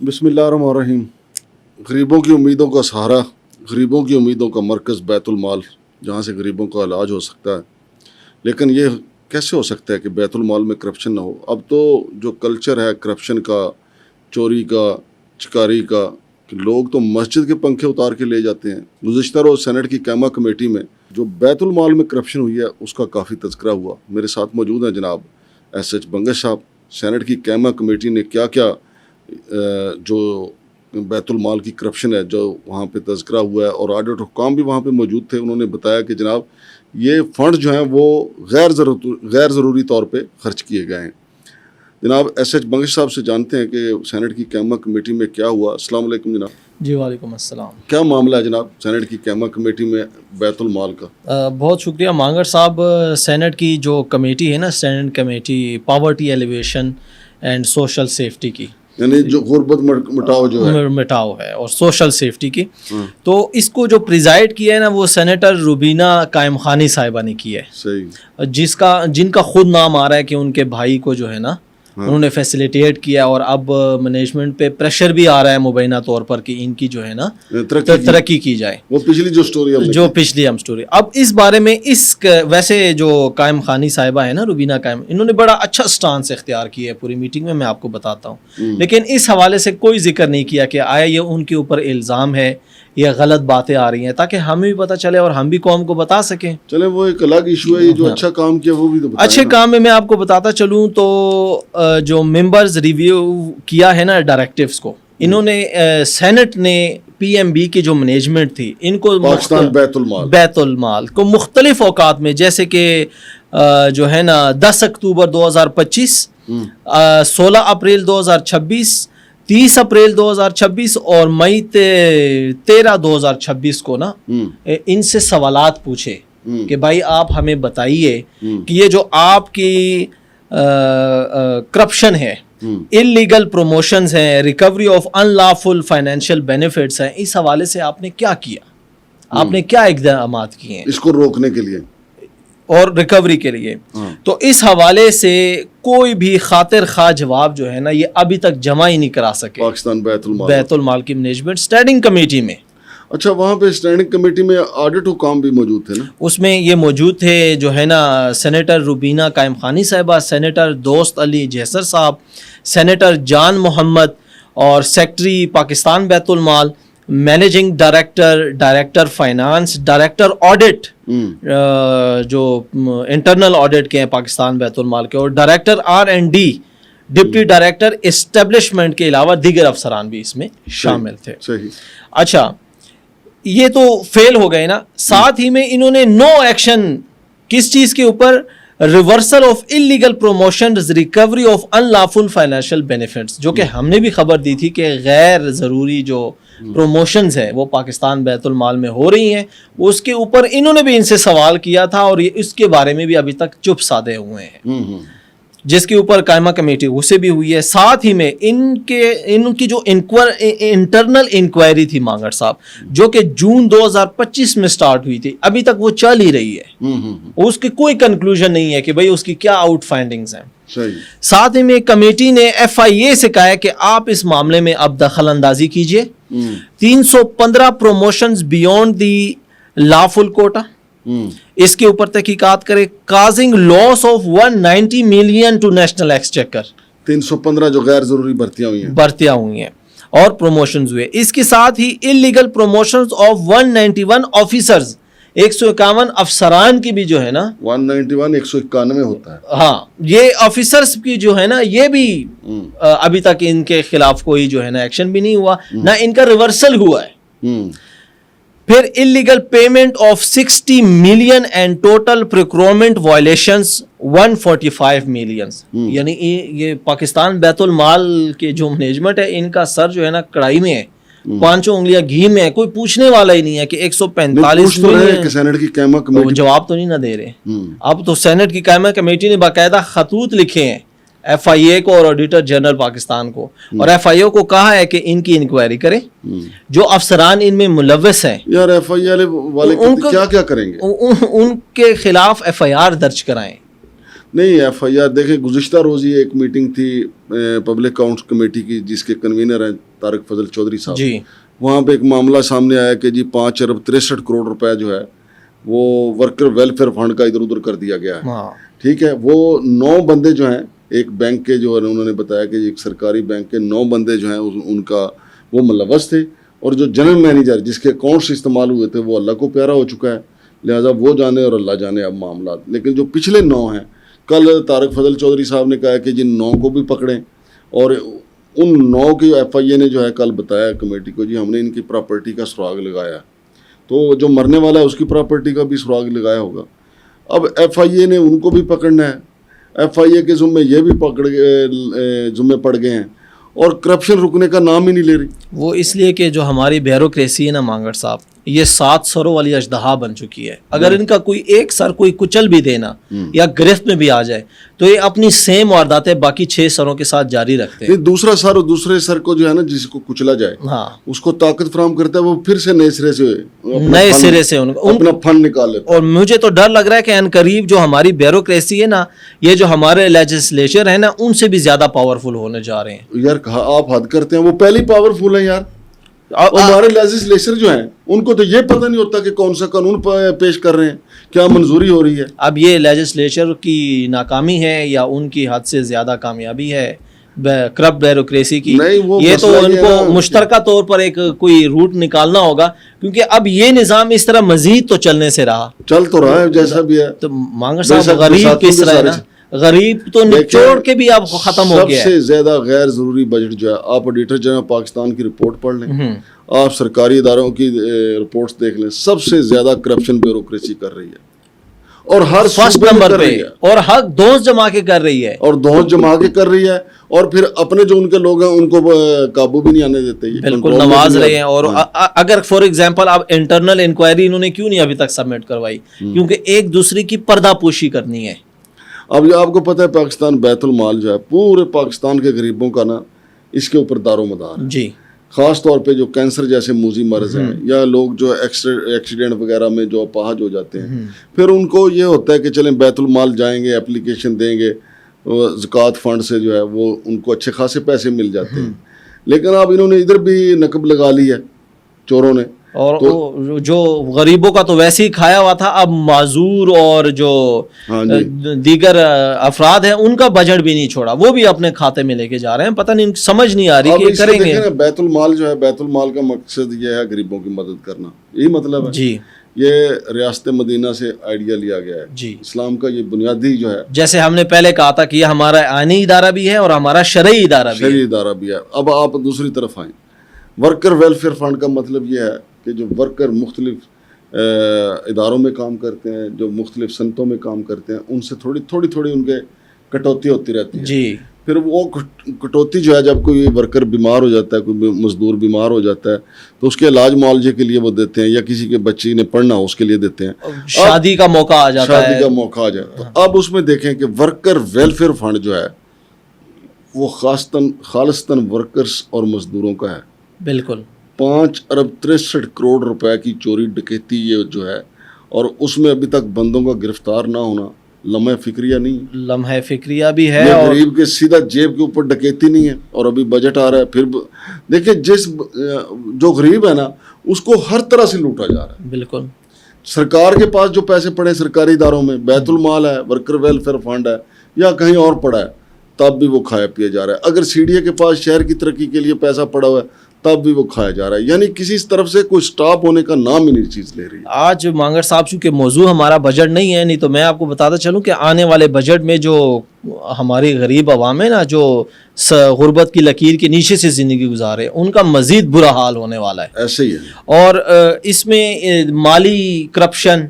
بسم اللہ الرحمن الرحیم. غریبوں کی امیدوں کا سہارا, غریبوں کی امیدوں کا مرکز بیت المال, جہاں سے غریبوں کا علاج ہو سکتا ہے. لیکن یہ کیسے ہو سکتا ہے کہ بیت المال میں کرپشن نہ ہو؟ اب تو جو کلچر ہے کرپشن کا, چوری کا, چکاری کا, کہ لوگ تو مسجد کے پنکھے اتار کے لے جاتے ہیں. گزشتہ روز سینٹ کی قیمہ کمیٹی میں جو بیت المال میں کرپشن ہوئی ہے اس کا کافی تذکرہ ہوا. میرے ساتھ موجود ہیں جناب SH بنگش صاحب. سینٹ کی قیمہ کمیٹی نے کیا کیا جو بیت المال کی کرپشن ہے جو وہاں پہ تذکرہ ہوا ہے, اور آڈٹ حکام بھی وہاں پہ موجود تھے, انہوں نے بتایا کہ جناب یہ فنڈ جو ہیں وہ غیر ضروری طور پہ خرچ کیے گئے ہیں. جناب SH بنگش صاحب سے جانتے ہیں کہ سینٹ کی قیمہ کمیٹی میں کیا ہوا. السلام علیکم جناب. جی وعلیکم السلام. کیا معاملہ ہے جناب سینٹ کی قیمہ کمیٹی میں بیت المال کا؟ بہت شکریہ مانگر صاحب. سینٹ کی جو کمیٹی ہے نا, senate committee poverty alleviation and social safety کی, یعنی جو غربت مٹاؤ جو ہے مٹاؤ ہے اور سوشل سیفٹی کی, تو اس کو جو پریزائڈ کیا ہے نا وہ سینیٹر روبینہ قائم خانی صاحبہ نے کی ہے. صحیح. جن کا خود نام آ رہا ہے کہ ان کے بھائی کو جو ہے نا انہوں نے فیسیلیٹیٹ کیا, اور اب مینجمنٹ پہ پریشر بھی آ رہا ہے مبینہ طور پر کہ ان کی جو ہے نا ترقی کی جائے. وہ پچھلی جو پچھلی ہم سٹوری. اب اس بارے میں ویسے جو قائم خانی صاحبہ ہے نا روبینہ قائم, انہوں نے بڑا اچھا سٹانس اختیار کیا ہے پوری میٹنگ میں آپ کو بتاتا ہوں. لیکن اس حوالے سے کوئی ذکر نہیں کیا کہ آیا یہ ان کے اوپر الزام ہے یا غلط باتیں آ رہی ہیں, تاکہ ہمیں بھی پتہ چلے اور ہم بھی قوم کو بتا سکیں. چلیں وہ ایک الگ ایشو ہے, یہ جو اچھا کام کیا وہ بھی تو اچھے کام میں آپ کو بتاتا چلوں تو جو ممبرز ریویو کیا ہے نا ڈائریکٹیوز کو, انہوں نے سینٹ نے PMB کی جو مینجمنٹ تھی ان کو پاکستان بیت المال کو مختلف اوقات میں, جیسے کہ جو ہے نا 10 اکتوبر 2025, 16 اپریل 2026, 30 اپریل 2026 اور مئی 13 2026 کو نا ان سے سوالات پوچھے کہ بھائی آپ ہمیں بتائیے کہ یہ جو آپ کی کرپشن ہے, انلیگل پروموشنز ہیں, recovery of in lawful financial benefits ہیں, اس حوالے سے آپ نے کیا کیا, آپ نے کیا اقدامات کیے ہیں اس کو روکنے کے لیے اور ریکوری کے لیے. تو اس حوالے سے کوئی بھی خاطر خواہ جواب جو ہے نا یہ ابھی تک جمع ہی نہیں کرا سکے پاکستان بیت المال کی مینجمنٹ اسٹینڈنگ کمیٹی میں. اچھا, وہاں پہ اسٹینڈنگ کمیٹی میں آڈٹ حکام بھی موجود تھے نا؟ اس میں یہ موجود تھے جو ہے نا سینیٹر روبینہ قائم خانی صاحبہ, سینیٹر دوست علی جیسر صاحب, سینیٹر جان محمد, اور سیکٹری پاکستان بیت المال, managing director finance, director audit جو انٹرنل آڈٹ کے ہیں پاکستان بیت المال کے, اور director R&D, deputy director establishment کے علاوہ دیگر افسران بھی اس میں شامل تھے. اچھا, یہ تو فیل ہو گئے نا. ساتھ ہی میں انہوں نے نو ایکشن کس چیز کے اوپر, reversal of illegal promotions, recovery of in lawful financial benefits, جو کہ ہم نے بھی خبر دی تھی کہ غیر ضروری جو پروموشنز ہیں وہ پاکستان بیت المال میں ہو رہی ہیں, اس کے اوپر انہوں نے بھی ان سے سوال کیا تھا, اور یہ اس کے بارے میں بھی ابھی تک چپ سادے ہوئے ہیں, جس کے اوپر قائمہ کمیٹی اسے بھی ہوئی ہے. ساتھ ہی میں ان کی جو انٹرنل انکوائری تھی مانگر صاحب, جو کہ جون 2025 میں سٹارٹ ہوئی تھی, ابھی تک وہ چل ہی رہی ہے. اس کی کوئی کنکلوژن نہیں ہے کہ بھئی اس کی کیا آؤٹ فائنڈنگز ہیں. ساتھ ہی میں کمیٹی نے FIA سے کہا ہے کہ آپ اس معاملے میں اب دخل اندازی کیجئے. 315 promotions beyond the lawful quota, اس کے اوپر تحقیقات کرے. Causing loss of 190 million to national exchequer, 315 جو غیر ضروری بھرتیاں ہوئی ہیں اور پروموشنز ہوئے. اس کے ساتھ ہی انلیگل پروموشنز آف 191 آفیسرز, 151 افسران کی بھی جو ہے نا 191 191 ہوتا ہے. ہاں, یہ آفیسرز کی جو ہے نا یہ بھی ابھی تک ان کے خلاف کوئی جو ہے نا ایکشن بھی نہیں ہوا, نہ ان کا ریورسل ہوا ہے. پھر illegal payment of 60 million and total procurement violations 145 millions. یعنی یہ پاکستان بیت المال کے جو مینجمنٹ ہے ان کا سر جو ہے نا کڑائی میں ہے, 5 انگلیاں گھی میں ہے, کوئی پوچھنے والا ہی نہیں ہے کہ 145 سینٹ کی قیمہ کمیٹی جواب تو نہیں نہ دے رہے. اب تو سینٹ کی قیمہ کمیٹی نے باقاعدہ خطوط لکھے ہیں FIA کو اور آڈیٹر جنرل پاکستان کو, اور FIA کو کہا ہے کہ ان کی انکوائری کریں, جو افسران ان میں ملوث ہیں. یار FIA والے کیا کریں گے, ان کے خلاف FIR درج کرائیں. نہیں ایف آئی آر دیکھیں گزشتہ روز یہ ایک میٹنگ تھی پبلک اکاؤنٹس کمیٹی کی جس کے کنوینر ہیں طارق فضل چودھری صاحب. جی وہاں پہ ایک معاملہ سامنے آیا کہ جی 5 ارب 63 کروڑ روپے جو ہے وہ ورکر ویلفیئر فنڈ کا ادھر ادھر کر دیا گیا ہے. ٹھیک ہے, وہ 9 بندے جو ہیں ایک بینک کے جو انہوں نے بتایا کہ ایک سرکاری بینک کے 9 بندے جو ہیں ان کا وہ ملوث تھے, اور جو جنرل مینیجر جس کے اکاؤنٹس استعمال ہوئے تھے وہ اللہ کو پیارا ہو چکا ہے, لہٰذا وہ جانے اور اللہ جانے اب معاملات. لیکن جو پچھلے 9 ہیں, کل طارق فضل چودھری صاحب نے کہا کہ جن 9 کو بھی پکڑیں, اور ان 9 کی ایف آئی اے نے جو ہے کل بتایا کمیٹی کو جی ہم نے ان کی پراپرٹی کا سراغ لگایا, تو جو مرنے والا ہے اس کی پراپرٹی کا بھی سراغ لگایا ہوگا. اب ایف آئی اے نے ان کو بھی پکڑنا ہے, ایف آئی اے کے ذمے یہ بھی ذمے پڑ گئے ہیں, اور کرپشن رکنے کا نام ہی نہیں لے رہی. وہ اس لیے کہ جو ہماری بیوروکریسی ہے نا مانگڑ صاحب, یہ 7 سروں والی اژدہا بن چکی ہے. اگر ان کا کوئی ایک سر کوئی کچل بھی دینا یا گرفت میں بھی آ جائے تو یہ اپنی سیم وارداتیں باقی 6 سروں کے ساتھ جاری رکھتے ہیں. دوسرا سر اور دوسرے سر کو جو ہے نا جس کو کچلا جائے اس کو طاقت فراہم کرتا ہے, وہ پھر سے نئے سرے سے اپنا فنڈ نکال لیتا ہے. اور مجھے تو ڈر لگ رہا ہے کہ ان قریب جو ہماری بیوروکریسی ہے نا, یہ جو ہمارے لیجسلیچر ہے نا, ان سے بھی زیادہ پاورفل ہونے جا رہے ہیں. یار آپ حد کرتے ہیں, وہ پہلی پاورفل ہیں یار. ہمارے لیجسلیچر جو ہیں ان کو تو یہ پتہ نہیں ہوتا کہ کون سا قانون پیش کر رہے ہیں, کیا منظوری ہو رہی ہے. اب یہ لیجسلیچر کی ناکامی ہے یا ان کی حد سے زیادہ کامیابی ہے کرپٹ بیوروکریسی کی, یہ تو ان کو مشترکہ طور پر ایک کوئی روٹ نکالنا ہوگا, کیونکہ اب یہ نظام اس طرح مزید تو چلنے سے رہا, چل تو رہا ہے جیسا بھی ہے. تو مانگڑ صاحب غریب کس طرح ہے نا, غریب تو نچوڑ کے بھی اب ختم ہو گیا ہے. سب سے زیادہ غیر ضروری بجٹ جو ہے, آپ آڈیٹر جنرل پاکستان کی رپورٹ پڑھ لیں, آپ سرکاری اداروں کی رپورٹس دیکھ لیں, سب سے زیادہ کرپشن بیوروکریسی کر رہی ہے, اور ہر فرسٹ نمبر پہ, اور حق دوست جما کے کر رہی ہے, اور پھر اپنے جو ان کے لوگ ہیں ان کو قابو بھی نہیں آنے دیتے, بالکل نواز رہے ہیں. اور اگر فار ایگزامپل آپ انٹرنل انکوائری انہوں نے کیوں نہیں ابھی تک سبمٹ کروائی, کیونکہ ایک دوسرے کی پردہ پوشی کرنی ہے. اب آپ کو پتہ ہے پاکستان بیت المال جو ہے پورے پاکستان کے غریبوں کا نا اس کے اوپر دار و مدار ہے. جی, خاص طور پہ جو کینسر جیسے موذی مرض ہیں, یا لوگ جو ایکسیڈنٹ وغیرہ میں جو اپاہج ہو جاتے ہیں, پھر ان کو یہ ہوتا ہے کہ چلیں بیت المال جائیں گے, اپلیکیشن دیں گے, زکوٰۃ فنڈ سے جو ہے وہ ان کو اچھے خاصے پیسے مل جاتے ہیں. لیکن اب انہوں نے ادھر بھی نقب لگا لی ہے چوروں نے, اور جو غریبوں کا تو ویسے ہی کھایا ہوا تھا, اب معذور اور جو دیگر افراد ہیں ان کا بجٹ بھی نہیں چھوڑا, وہ بھی اپنے کھاتے میں لے کے جا رہے ہیں. پتہ نہیں سمجھ نہیں آ رہی کہ کریں گے. بیت المال جو ہے, بیت المال کا مقصد یہ ہے غریبوں کی مدد کرنا, یہی مطلب ہے. جی, یہ ریاست مدینہ سے آئیڈیا لیا گیا ہے. جی, اسلام کا یہ بنیادی جو ہے, جیسے ہم نے پہلے کہا تھا کہ یہ ہمارا آئینی ادارہ بھی ہے اور ہمارا شرعی ادارہ بھی ہے. اب آپ دوسری طرف آئیں, ورکر ویلفیئر فنڈ کا مطلب یہ ہے کہ جو ورکر مختلف اداروں میں کام کرتے ہیں, جو مختلف صنعتوں میں کام کرتے ہیں, ان سے تھوڑی ان کے کٹوتی ہوتی رہتی ہے. جی, پھر وہ کٹوتی جو ہے جب کوئی ورکر بیمار ہو جاتا ہے, کوئی مزدور بیمار ہو جاتا ہے, تو اس کے علاج معالجے کے لیے وہ دیتے ہیں, یا کسی کے بچے نے پڑھنا ہو اس کے لیے دیتے ہیں, شادی کا موقع آ جاتا ہے. تو اب اس میں دیکھیں کہ ورکر ویلفیئر فنڈ جو ہے وہ خالصتاً ورکرز اور مزدوروں کا ہے. بالکل 5 ارب 63 کروڑ روپے کی چوری ڈکیتی یہ جو ہے, اور اس میں ابھی تک بندوں کا گرفتار نہ ہونا لمحہ فکریہ نہیں, لمحہ فکریہ بھی ہے. اور غریب کے سیدھا جیب کے اوپر ڈکیتی نہیں ہے, اور ابھی بجٹ آ رہا ہے. پھر دیکھیں جو غریب ہے نا اس کو ہر طرح سے لوٹا جا رہا ہے. بالکل, سرکار کے پاس جو پیسے پڑے سرکاری اداروں میں, بیت المال ہے, ورکر ویلفیئر فنڈ ہے, یا کہیں اور پڑا ہے, تب بھی وہ کھایا پیا جا رہا ہے. اگر سی ڈی اے کے پاس شہر کی ترقی کے لیے پیسہ پڑا ہوا ہے, تب بھی وہ کھایا جا رہا ہے. یعنی کسی طرف سے کوئی سٹاپ ہونے کا نام ہی نہیں چیز لے رہی ہے. آج مانگڑ صاحب چونکہ موضوع ہمارا بجٹ نہیں ہے, نہیں تو میں آپ کو بتاتا چلوں کہ آنے والے بجٹ میں جو ہماری غریب عوام ہے نا, جو غربت کی لکیر کے نیچے سے زندگی گزارے, ان کا مزید برا حال ہونے والا ہے. ایسے ہی ہے. اور اس میں مالی کرپشن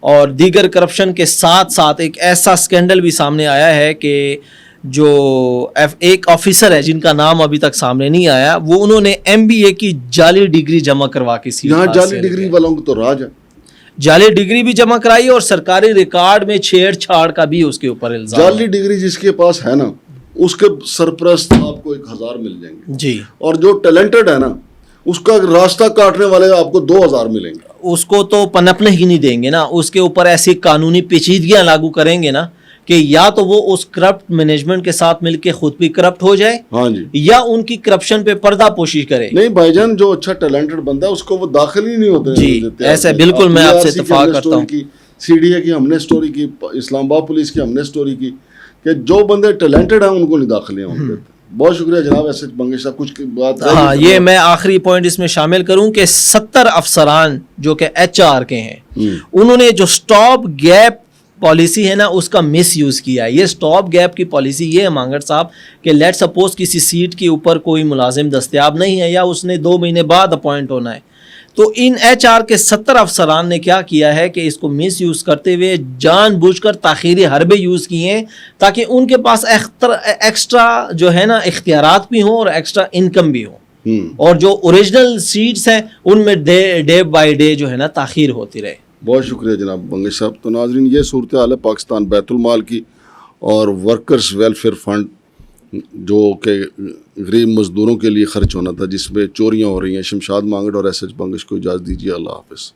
اور دیگر کرپشن کے ساتھ ساتھ ایک ایسا سکینڈل بھی سامنے آیا ہے کہ جو ایک آفیسر ہے جن کا نام ابھی تک سامنے نہیں آیا, وہ انہوں نے MBA کی جعلی ڈگری جمع کروا کے یہاں جعلی ڈگری والوں کو تو راج ہے, جعلی ڈگری بھی جمع کرائی اور سرکاری ریکارڈ میں چھیڑ چھاڑ کا بھی اس کے اوپر الزام. جعلی ڈگری جس کے پاس ہے نا اس کے سرپرست آپ کو 1000 مل جائیں گے. جی, اور جو ٹیلنٹڈ ہے نا اس کا راستہ کاٹنے والے آپ کو 2000 ملیں گے. اس کو تو پنپنے ہی نہیں دیں گے نا, اس کے اوپر ایسی قانونی پیچیدگیاں لاگو کریں گے نا کہ یا تو وہ اس کرپٹ مینجمنٹ کے ساتھ مل کے خود بھی کرپٹ ہو جائے ہاں جی یا ان کی کرپشن پہ پردہ پوشی کرے. نہیں بھائی جان جو اچھا ٹیلنٹڈ بندہ ہے اس کو وہ داخل ہی نہیں ہوتے جی ایسے بالکل میں آپ سے اتفاق کرتا ہوں. سی ڈی اے کی ہم نے اسٹوری کی, اسلام آباد پولیس کی ہم نے اسٹوری کی کہ جو بندے ٹیلنٹڈ ہیں ان کو نہیں داخلے ہیں ان کے. بہت شکریہ جناب. ایسے منگیش صاحب کچھ بات. ہاں یہ میں آخری پوائنٹ اس میں شامل کروں کہ 70 افسران جو کہ ایچ آر کے ہیں انہوں نے جو سٹاپ گیپ پالیسی ہے نا اس کا مس یوز کیا ہے. یہ سٹاپ گیپ کی پالیسی یہ ہے مانگڑ صاحب کہ لیٹ سپوز کسی سیٹ کے اوپر کوئی ملازم دستیاب نہیں ہے یا اس نے 2 مہینے بعد اپوائنٹ ہونا ہے, تو ان ایچ آر کے 70 افسران نے کیا کیا ہے کہ اس کو مس یوز کرتے ہوئے جان بوجھ کر تاخیری حربے یوز کیے ہیں تاکہ ان کے پاس ایکسٹرا جو ہے نا اختیارات بھی ہوں اور ایکسٹرا انکم بھی ہو, اور جو اوریجنل سیٹس ہیں ان میں ڈے بائی ڈے جو ہے نا تاخیر ہوتی رہے. بہت شکریہ جناب منگیش صاحب. تو ناظرین یہ صورتحال ہے پاکستان بیت المال کی اور ورکرز ویلفیئر فنڈ جو کہ غریب مزدوروں کے لیے خرچ ہونا تھا جس میں چوریاں ہو رہی ہیں. شمشاد مانگڑ اور ایس ایچ بنگش کو اجازت دیجیے. اللہ حافظ.